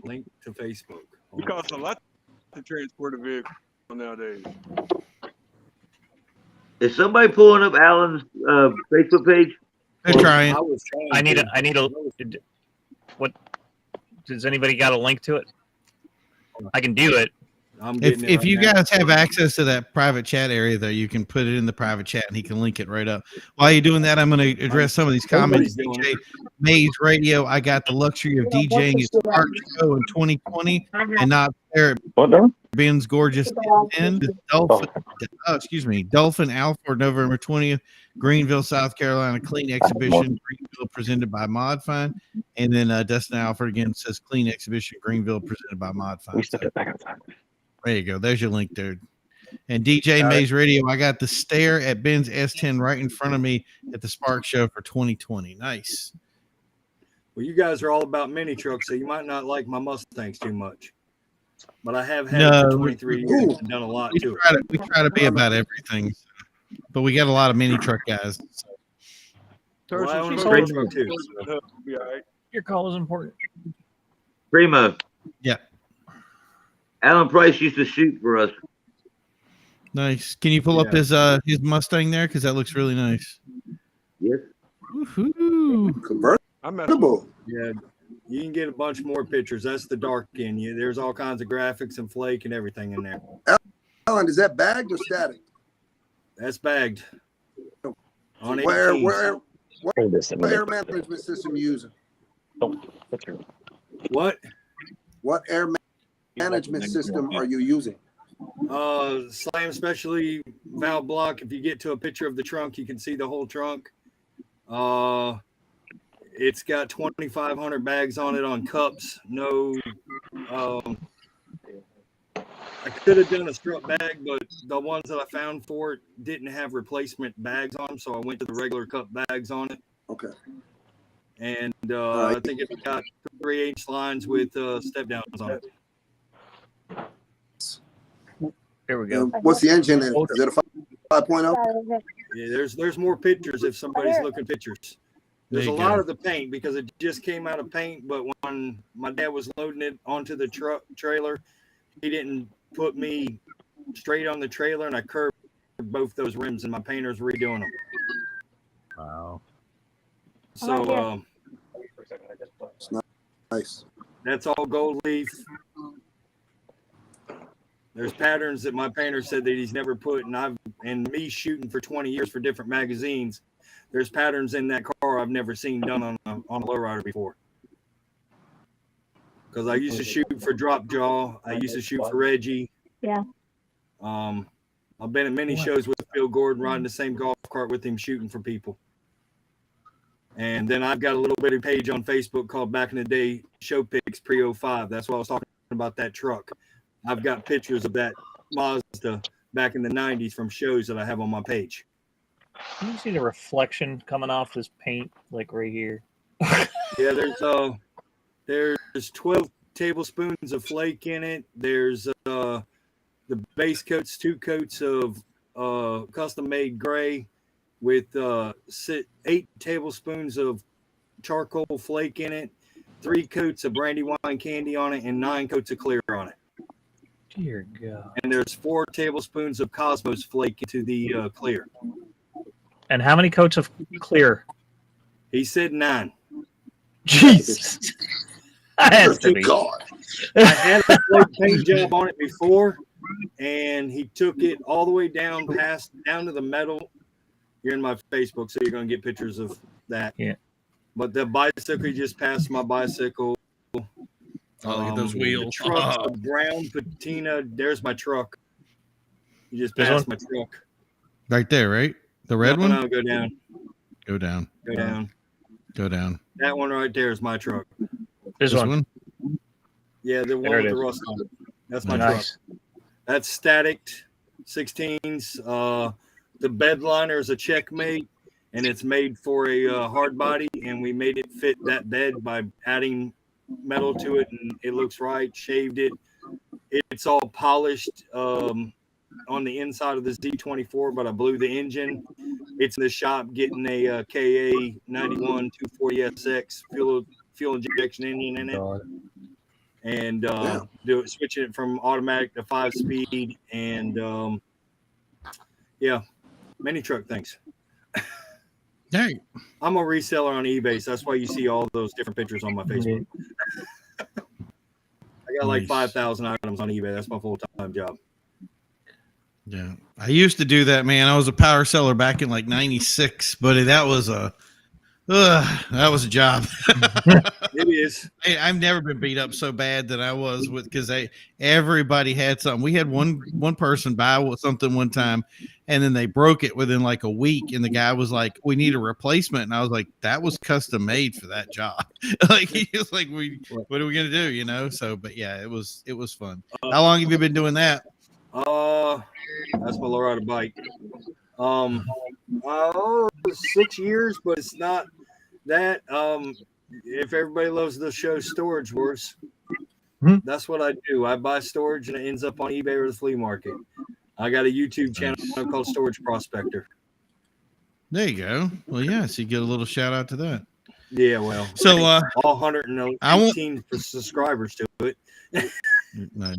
Link to Facebook. It costs a lot to transport a vehicle nowadays. Is somebody pulling up Alan's Facebook page? They're trying. I was trying. I need a. What? Does anybody got a link to it? I can do it. I'm If getting it right you now. guys have access to that private chat area there, you can put it in the private chat and he can link it right up. While you're doing that, I'm going to address some of these comments. Somebody's doing DJ Maze Radio, I got the luxury of DJing at Spark Show in 2020 and not there at Ben's Gorgeous Inn. Dolphin Alford, November 20th, Greenville, South Carolina, Clean Exhibition, Greenville, presented by Modfine. And then Dustin Alford again says Clean Exhibition, Greenville, presented by Modfine. So, there you go. There's your link, dude. And DJ Maze Radio, I got the stare at Ben's S10 right in front of me at the Spark Show for 2020. Nice. Well, you guys are all about mini trucks, so you might not like my Mustangs too much. But I have had No, it for 23 years and done a lot We to it. try to be about everything, but we got a lot of mini truck guys. So. Well, I own a She's great old. truck too. So. Be all right. Your call is important. Primo. Yeah. Alan Price used to shoot for us. Nice. Can you pull up his Mustang there? Because that looks really nice. Yes. Woohoo. Convertible. Yeah, you can get a bunch more pictures. That's the dark in you. There's all kinds of graphics and flake and everything in there. Alan, is that bagged or static? That's bagged. On Where 18s. air management system you using? What? What air management system are you using? Slam specialty valve block. If you get to a picture of the trunk, you can see the whole trunk. It's got 2,500 bags on it on cups. No, I could have done a strut bag, but the ones that I found for it didn't have replacement bags on them, so I went to the regular cup bags on it. Okay. And right. I think it got 3/8 lines with step downs on it. There we go. What's the engine in? Is it a 5.0? Yeah, there's more pictures if somebody's looking pictures. There's a lot of the paint because it just came out of paint, but when my dad was loading it onto the trailer, he didn't put me straight on the trailer, and I curved both those rims, and my painter's redoing them. Wow. So Nice. that's all gold leaf. There's patterns that my painter said that he's never put, and me shooting for 20 years for different magazines, there's patterns in that car I've never seen done on a lowrider before. Because I used to shoot for Drop Jaw, I used to shoot for Reggie. Yeah. I've been at many shows with Phil Gordon, riding the same golf cart with him, shooting for people. And then I've got a little bitty page on Facebook called Back in the Day Show Pics Pre-05. That's why I was talking about that truck. I've got pictures of that Mazda back in the 90s from shows that I have on my page. Can you see the reflection coming off this paint, like right here? Yeah, there's 12 tablespoons of flake in it. There's the base coats, 2 coats of custom-made gray with 8 tablespoons of charcoal flake in it, 3 coats of Brandywine candy on it, and 9 coats of clear on it. Dear God. And there's 4 tablespoons of Cosmos flake into the clear. And how many coats of clear? He said 9. Jesus. That has to be. God. I had a flake paint job on it before, and he took it all the way down to the metal. You're in my Facebook, so you're going to get pictures of that. Yeah. But the bicycle, he just passed my bicycle. Oh, look at those wheels. The truck's a brown patina. There's my truck. You just passed my truck. Right there, right? The red one? No, go down. Go down. Go down. Go down. That one right there is my truck. This one. Yeah, the one There it with the is. rust on it. That's my Nice. truck. That's static 16s. The bed liner is a Checkmate, and it's made for a hard body, and we made it fit that bed by adding metal to it, and it looks right. Shaved it. It's all polished on the inside of the Z24, but I blew the engine. It's in the shop getting a KA 91 240SX fuel injection engine in it, and switching it from automatic to 5-speed, and mini truck things. Hey, I'm a reseller on eBay, so that's why you see all those different pictures on my Facebook. I got like 5,000 items on eBay. That's my full-time job. Yeah, I used to do that, man. I was a power seller back in like '96, but that was a job. It is. I've never been beat up so bad that I was with, because everybody had something. We had one person buy something one time, and then they broke it within like a week, and the guy was like, "We need a replacement," and I was like, "That was custom made for that job." Like he was like, "What are we gonna do?" You know. So, but yeah, it was fun. How long have you been doing that? That's my lowrider bike. 6 years, but it's not that. If everybody loves the show Storage Wars, that's what I do. I buy storage and it ends up on eBay or the flea market. I got a YouTube channel called Storage Prospector. There you go. Well, yeah, so you get a little shout out to that. Yeah, well, so all 118 subscribers to it. Nice.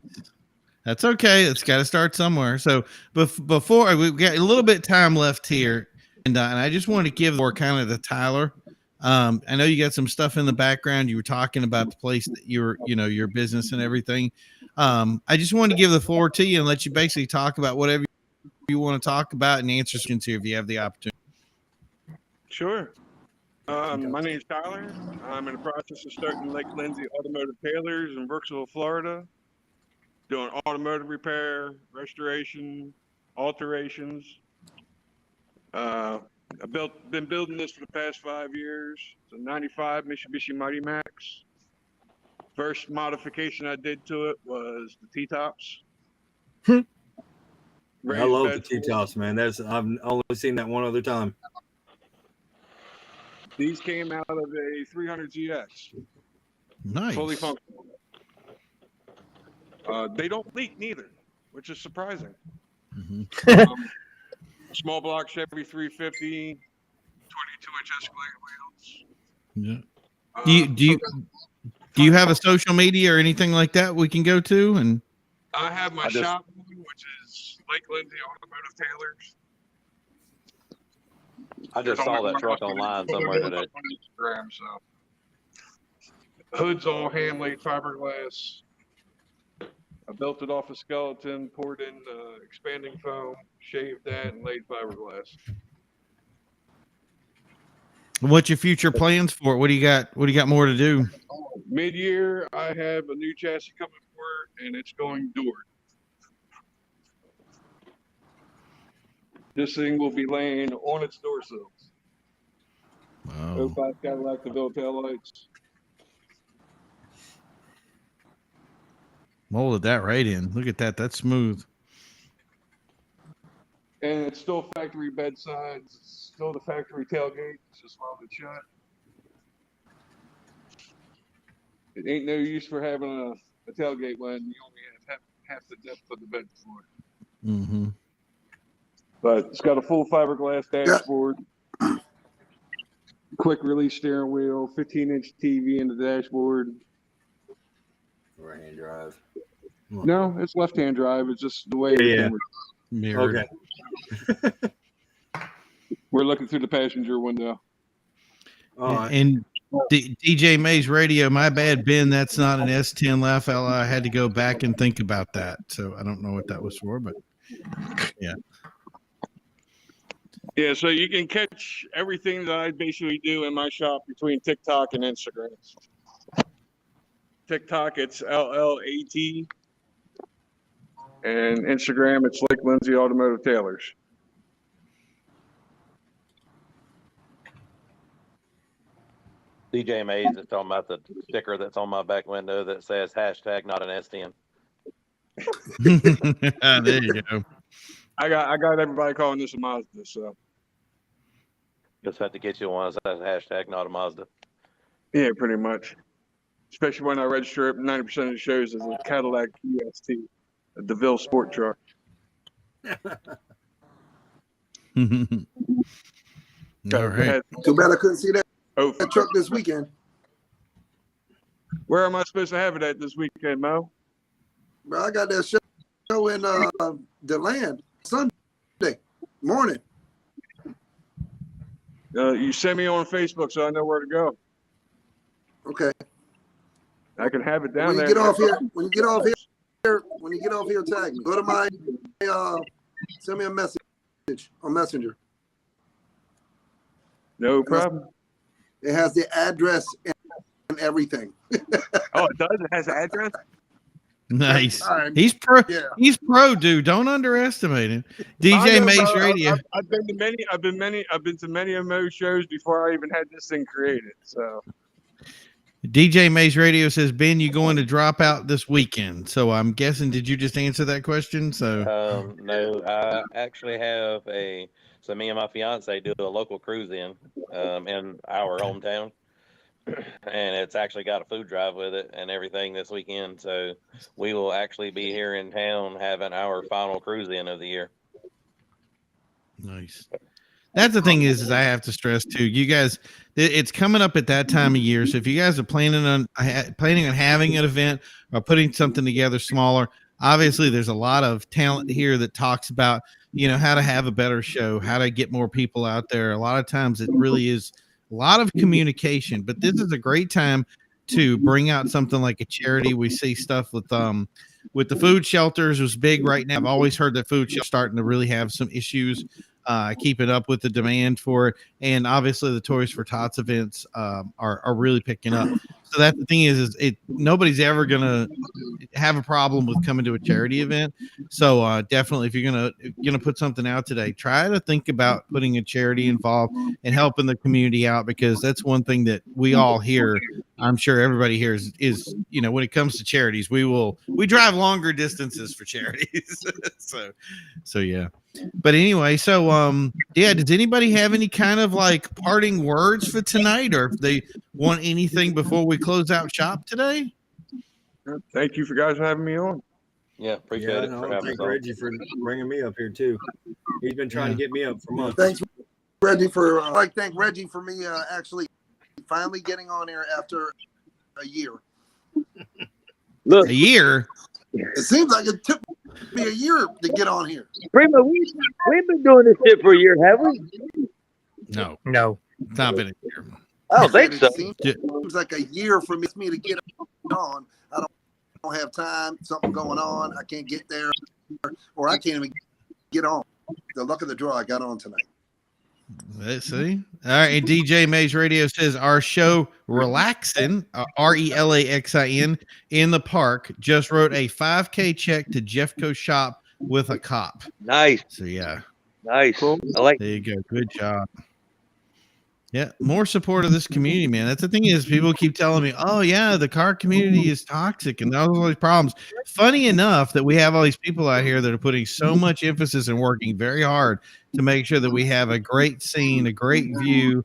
That's okay. It's got to start somewhere. So before we've got a little bit of time left here, and I just want to give more kind of the Tyler. I know you got some stuff in the background. You were talking about the place that your business and everything. I just want to give the floor to you and let you basically talk about whatever you want to talk about and answer questions here if you have the opportunity. Sure. My name is Tyler. I'm in the process of starting Lake Lindsay Automotive Tailors in Brooksville, Florida, doing automotive repair, restoration, alterations. I've been building this for the past 5 years. It's a 95 Mitsubishi Mighty Max. First modification I did to it was the T-tops. I love the T-tops, man. I've only seen that one other time. These came out of a 300ZX. Nice. Fully functional. They don't leak neither, which is surprising. Mm-hmm. Small block Chevy 350, 22-inch Escalade wheels. Yeah. Do you have a social media or anything like that we can go to? And I have my shop, which is Lake Lindsay Automotive Tailors. I just saw that truck online somewhere today. Instagram, so. Hood's all hand-laid fiberglass. I built it off a skeleton, poured in expanding foam, shaved that, and laid fiberglass. what's your future plans for it? What do you got? What do you got more to do? Mid-year, I have a new chassis coming for it, and it's going doored. This thing will be laying on its door sills. Wow. 05 Cadillac DeVille taillights. Molded that right in. Look at that. That's smooth. And it's still factory bedsides. It's still the factory tailgate. It's just welded shut. It ain't no use for having a tailgate when you only have half the depth of the bed floor. Mm-hmm. But it's got a full fiberglass dashboard, quick release steering wheel, 15-inch TV in the dashboard. Right-hand drive. No, it's left-hand drive. It's just the way it Mirrored. Okay. We're looking through the passenger window. All right. And DJ Mays Radio, my bad, Ben. That's not an S10 Laugh Out Loud. I had to go back and think about that. So I don't know what that was for, but yeah. Yeah, so you can catch everything that I basically do in my shop between TikTok and Instagram. TikTok, it's LLAT. And Instagram, it's Lake Lindsay Automotive Tailors. DJ Mays is talking about the sticker that's on my back window that says hashtag not an S10. There you go. I got everybody calling this a Mazda, so. Just have to get you one that says hashtag not a Mazda. Yeah, pretty much. Especially when I register it, 90% of the shows is a Cadillac UST, a DeVille sport truck. All right. Too bad I couldn't see that Oh, truck this weekend. where am I supposed to have it at this weekend, Mo? Bro, I got that show in the land Sunday morning. You send me on Facebook so I know where to go. Okay. I can have it down When you there. get off here, tag me. Go to my send me a message on Messenger. No problem. It has the address and everything. Oh, it does? It has an address? Nice. All right. He's pro. Yeah. He's pro, dude. Don't underestimate him. I DJ know, Mace bro. Radio. I've been to many. I've been to many of Mo's shows before I even had this thing created. So DJ Mace Radio says, Ben, you going to drop out this weekend? So I'm guessing, did you just answer that question? So No, I actually have so me and my fiance do a local cruise in our hometown. And it's actually got a food drive with it and everything this weekend. So we will actually be here in town having our final cruise in of the year. nice. That's the thing is I have to stress too. You guys, it's coming up at that time of year. So if you guys are planning on having an event or putting something together smaller, obviously there's a lot of talent here that talks about, how to have a better show, how to get more people out there. A lot of times it really is a lot of communication, but this is a great time to bring out something like a charity. We see stuff with the food shelters was big right now. I've always heard that food shelters starting to really have some issues keeping up with the demand for it, and obviously the Toys for Tots events are really picking up. So that's the thing is nobody's ever gonna have a problem with coming to a charity event. So definitely, if you're gonna put something out today, try to think about putting a charity involved and helping the community out, because that's one thing that we all hear. I'm sure everybody here is when it comes to charities, we drive longer distances for charities. so yeah. But anyway, so does anybody have any kind of like parting words for tonight, or if they want anything before we close out shop today? thank you for guys for having me on. Yeah, appreciate it. No, For having thank us on. Reggie for bringing me up here too. He's been trying to get me up for months. Thanks, Reggie, for I'd like to thank Reggie for me actually finally getting on here after a year. Look, A year? It seems like it took me a year to get on here. Primo, we've been doing this shit for a year, have we? No, No. it's not been a year. I don't think so. It seems like a year for me to get on. I don't have time. Something going on. I can't get there, or I can't even get on. The luck of the draw, I got on tonight. Let's see. All right. And DJ Mays Radio says our show Relaxin, RELAXIN, in the park just wrote a 5K check to Jeffco shop with a cop. Nice. So yeah. Nice. Cool. I like There you go. Good job. Yeah, more support of this community, man. That's the thing is people keep telling me, oh yeah, the car community is toxic and all these problems. Funny enough that we have all these people out here that are putting so much emphasis and working very hard to make sure that we have a great scene, a great view.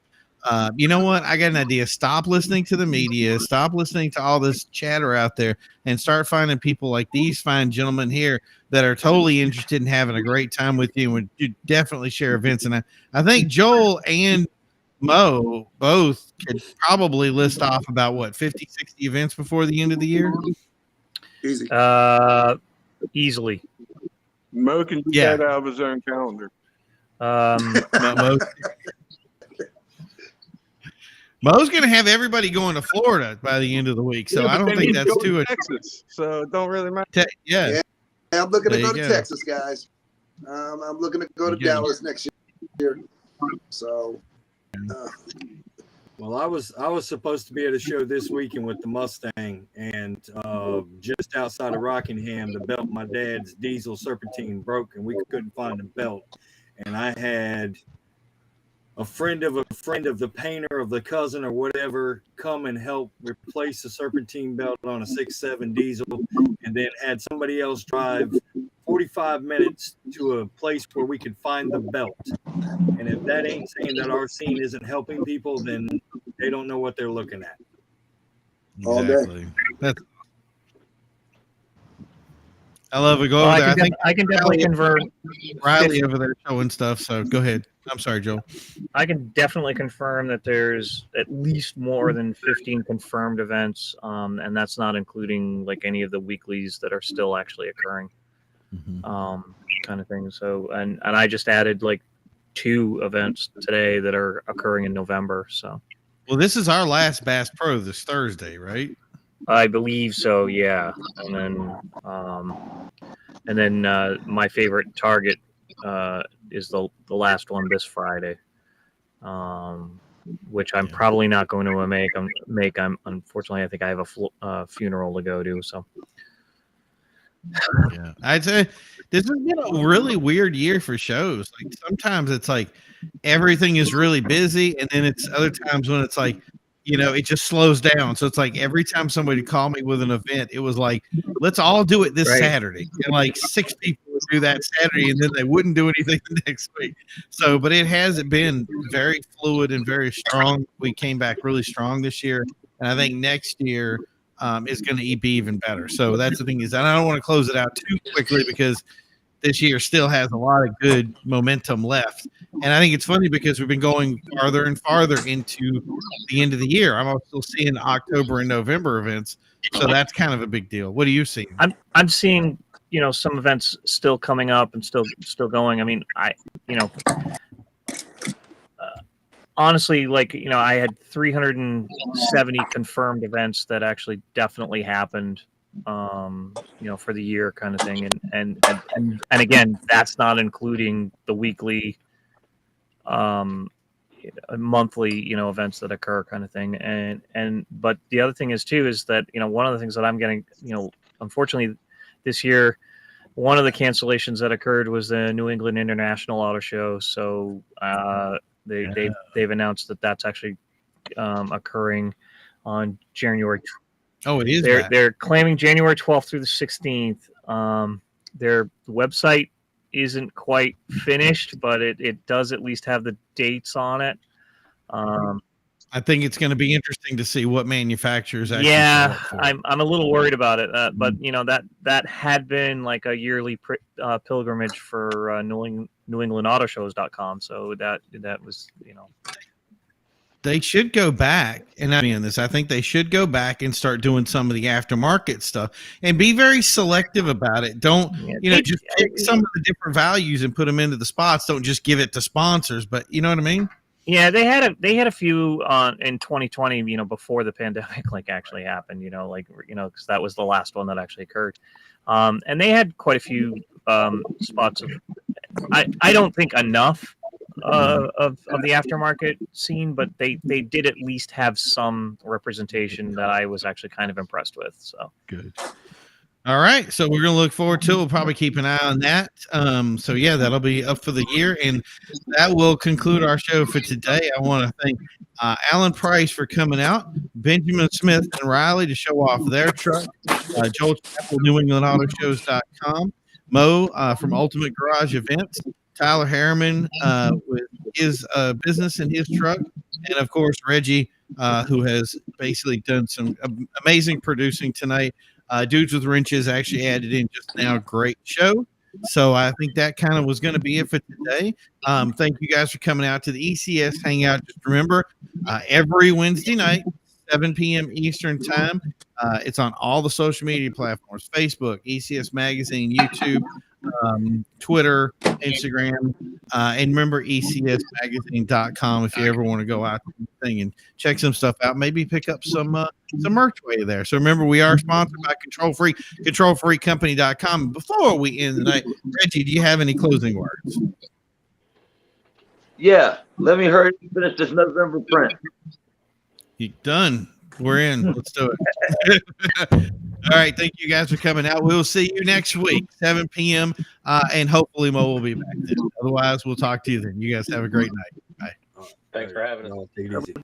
You know what? I got an idea. Stop listening to the media. Stop listening to all this chatter out there and start finding people like these fine gentlemen here that are totally interested in having a great time with you and would definitely share events. And I think Joel and Mo both could probably list off about what 50, 60 events before the end of the year. Easy. Easily. Mo can do Yeah. that out of his own calendar. Mo's going to have everybody going to Florida by the end of the week, so Yeah, I but don't then think he's that's going too to Texas, so it don't really matter. yeah. I'm looking to There go you to go. Texas, guys. I'm looking to go to You go. Dallas next year. So, Well, I was supposed to be at a show this weekend with the Mustang, and just outside of Rockingham, the belt my dad's diesel Serpentine broke, and we couldn't find the belt. And I had a friend of the painter of the cousin or whatever come and help replace the Serpentine belt on a 6.7 diesel, and then had somebody else drive 45 minutes to a place where we could find the belt. And if that ain't saying that our scene isn't helping people, then they don't know what they're looking at. All day. Exactly. That's I love it. Go Well, over there. I think I can definitely convert Riley over there showing stuff. So go ahead. I'm sorry, Joel. I can definitely confirm that there's at least more than 15 confirmed events, and that's not including like any of the weeklies that are still actually occurring, kind of thing. So, and I just added like 2 events today that are occurring in November. So, well, this is our last Bass Pro this Thursday, right? I believe so. Yeah, and then my favorite target is the last one this Friday. Which I'm probably not going to make. I'm unfortunately, I think I have a funeral to go to. So, yeah, I'd say this has been a really weird year for shows. Like sometimes it's like everything is really busy, and then it's other times when it's like, it just slows down. So it's like every time somebody called me with an event, it was like, let's all do it this Saturday. And like 6 people would do that Saturday, and then they wouldn't do anything the next week. So, but it has been very fluid and very strong. We came back really strong this year. And I think next year is going to be even better. So that's the thing is, and I don't want to close it out too quickly because this year still has a lot of good momentum left. And I think it's funny because we've been going farther and farther into the end of the year. I'm still seeing October and November events. So that's kind of a big deal. What are you seeing? I'm seeing, some events still coming up and still going. I mean, honestly, like, I had 370 confirmed events that actually definitely happened, for the year kind of thing. And again, that's not including the weekly, monthly, events that occur kind of thing. But the other thing is too, is that, one of the things that I'm getting, unfortunately this year, one of the cancellations that occurred was the New England International Auto Show. So, they've announced that that's actually occurring on January. Oh, it is. They're claiming January 12th through the 16th. Their website isn't quite finished, but it does at least have the dates on it. I think it's going to be interesting to see what manufacturers actually. Yeah, I'm a little worried about it, but that had been like a yearly pilgrimage for NewEnglandAutoshows.com. So that was They should go back, and I mean this. I think they should go back and start doing some of the aftermarket stuff and be very selective about it. Don't just pick some of the different values and put them into the spots. Don't just give it to sponsors, but you know what I mean. Yeah, they had a few in 2020, before the pandemic actually happened, because that was the last one that actually occurred. And they had quite a few spots of, I don't think enough of the aftermarket scene, but they did at least have some representation that I was actually kind of impressed with. So good. All right, so we're going to look forward to it. We'll probably keep an eye on that. So, yeah, that'll be up for the year. And that will conclude our show for today. I want to thank Alan Price for coming out, Benjamin Smith and Riley to show off their truck, Joel Chappell, NewEnglandAutoshows.com, Mo from Ultimate Garage Events, Tyler Harriman with his business and his truck, and, of course, Reggie, who has basically done some amazing producing tonight. Dudes with Wrenches actually added in just now. Great show. So I think that kind of was going to be it for today. Thank you guys for coming out to the ECS Hangout. Just remember, every Wednesday night, 7 p.m. Eastern time. It's on all the social media platforms, Facebook, ECS Magazine, YouTube, Twitter, Instagram, and remember ecsmagazine.com if you ever want to go out thing and check some stuff out. Maybe pick up some merch way there. So remember, we are sponsored by Control Freak, controlfreakcompany.com. Before we end the night, Reggie, do you have any closing words? Yeah, let me hurry and finish this November print. You done. We're in. Let's do it. All right. Thank you guys for coming out. We'll see you next week, 7 p.m. And hopefully Mo will be back then. Otherwise, we'll talk to you then. You guys have a great night. Bye. Thanks for having us. Take it easy.